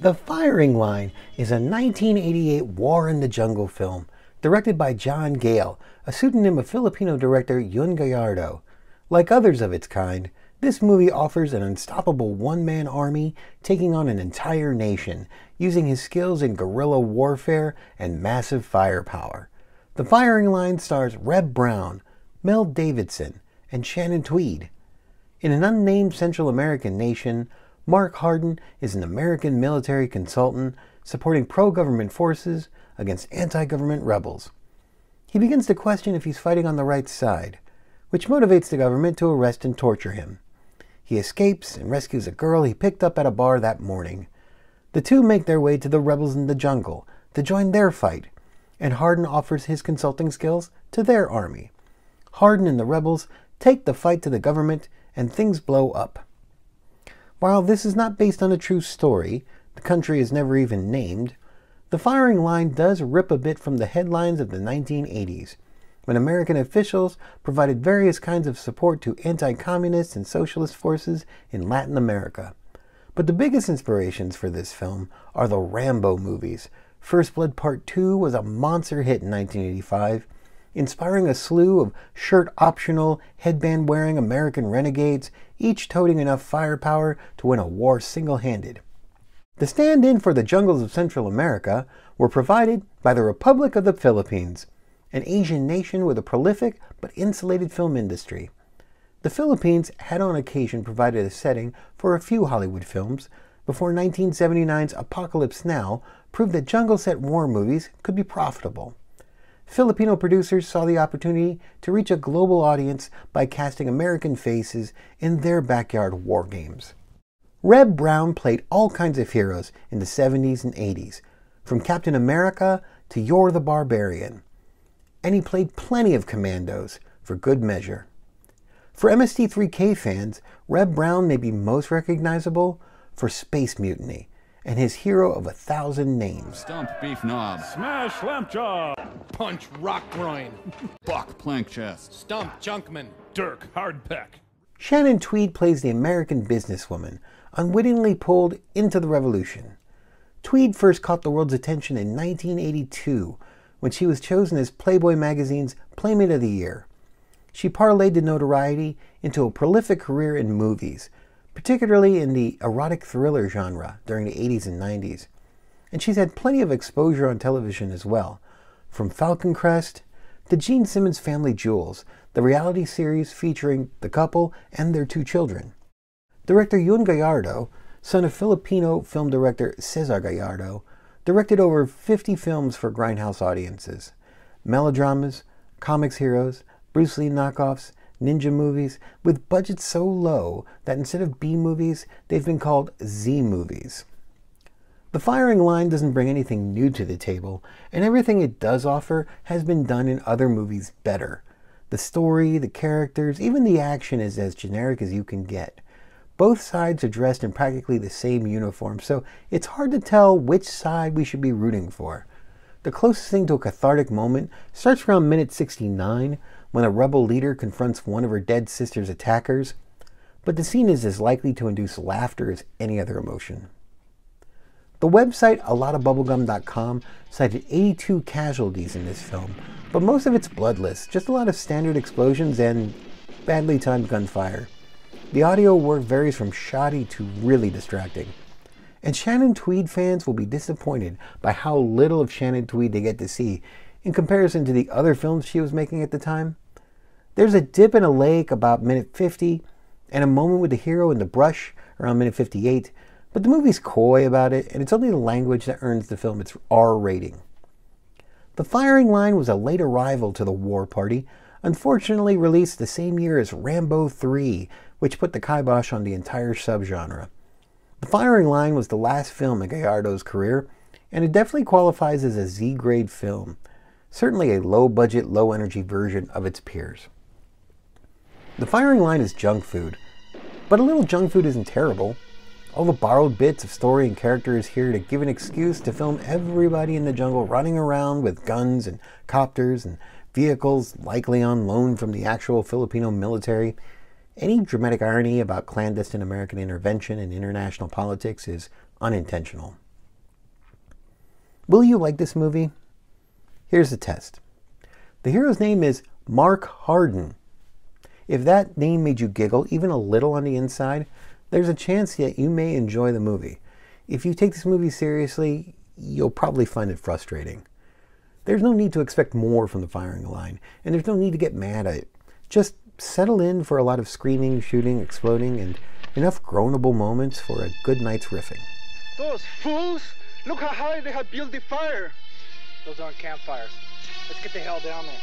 The Firing Line is a 1988 War in the Jungle film directed by Gale, a pseudonym of Filipino director Yun Gallardo. Like others of its kind, this movie offers an unstoppable one-man army taking on an entire nation, using his skills in guerrilla warfare and massive firepower. The Firing Line stars Reb Brown, Mel Davidson, and Shannon Tweed. In an unnamed Central American nation, Mark Harden is an American military consultant supporting pro-government forces against anti-government rebels. He begins to question if he's fighting on the right side, which motivates the government to arrest and torture him. He escapes and rescues a girl he picked up at a bar that morning. The two make their way to the rebels in the jungle to join their fight, and Harden offers his consulting skills to their army. Harden and the rebels take the fight to the government, and things blow up. While this is not based on a true story, the country is never even named, The Firing Line does rip a bit from the headlines of the 1980s, when American officials provided various kinds of support to anti-communist and socialist forces in Latin America. But the biggest inspirations for this film are the Rambo movies. First Blood Part 2 was a monster hit in 1985, inspiring a slew of shirt-optional, headband-wearing American renegades, each toting enough firepower to win a war single-handed. The stand-in for the jungles of Central America were provided by the Republic of the Philippines, an Asian nation with a prolific but insulated film industry. The Philippines had on occasion provided a setting for a few Hollywood films, before 1979's Apocalypse Now proved that jungle-set war movies could be profitable. Filipino producers saw the opportunity to reach a global audience by casting American faces in their backyard war games. Reb Brown played all kinds of heroes in the 70s and 80s, from Captain America to You're the Barbarian. And he played plenty of commandos, for good measure. For MST3K fans, Reb Brown may be most recognizable for Space Mutiny, and his hero of 1,000 names. Stump beef knob. Smash lamp jaw. Punch rock groin. Buck plank chest. Stump junkman. Dirk hard peck. Shannon Tweed plays the American businesswoman, unwittingly pulled into the revolution. Tweed first caught the world's attention in 1982, when she was chosen as Playboy magazine's Playmate of the Year. She parlayed the notoriety into a prolific career in movies, particularly in the erotic thriller genre during the 80s and 90s. And she's had plenty of exposure on television as well, from Falcon Crest to Gene Simmons' Family Jewels, the reality series featuring the couple and their 2 children. Director Yun Gallardo, son of Filipino film director Cesar Gallardo, directed over 50 films for grindhouse audiences, melodramas, comics heroes, Bruce Lee knockoffs, ninja movies, with budgets so low that instead of B movies, they've been called Z movies. The Firing Line doesn't bring anything new to the table, and everything it does offer has been done in other movies better. The story, the characters, even the action is as generic as you can get. Both sides are dressed in practically the same uniform, so it's hard to tell which side we should be rooting for. The closest thing to a cathartic moment starts around minute 69, when a rebel leader confronts one of her dead sister's attackers, but the scene is as likely to induce laughter as any other emotion. The website alotofbubblegum.com cited 82 casualties in this film, but most of it's bloodless, just a lot of standard explosions and badly timed gunfire. The audio work varies from shoddy to really distracting. And Shannon Tweed fans will be disappointed by how little of Shannon Tweed they get to see in comparison to the other films she was making at the time. There's a dip in a lake about minute 50, and a moment with the hero in the brush around minute 58, but the movie's coy about it, and it's only the language that earns the film its R rating. The Firing Line was a late arrival to the war party, unfortunately released the same year as Rambo 3, which put the kibosh on the entire subgenre. The Firing Line was the last film in Gallardo's career, and it definitely qualifies as a Z-grade film, certainly a low-budget, low-energy version of its peers. The Firing Line is junk food, but a little junk food isn't terrible. All the borrowed bits of story and character is here to give an excuse to film everybody in the jungle running around with guns and copters and vehicles likely on loan from the actual Filipino military. Any dramatic irony about clandestine American intervention in international politics is unintentional. Will you like this movie? Here's the test. The hero's name is Mark Harden. If that name made you giggle even a little on the inside, there's a chance that you may enjoy the movie. If you take this movie seriously, you'll probably find it frustrating. There's no need to expect more from the firing line, and there's no need to get mad at it. Just settle in for a lot of screaming, shooting, exploding, and enough groanable moments for a good night's riffing. Those fools! Look how high they have built the fire! Those aren't campfires. Let's get the hell down there.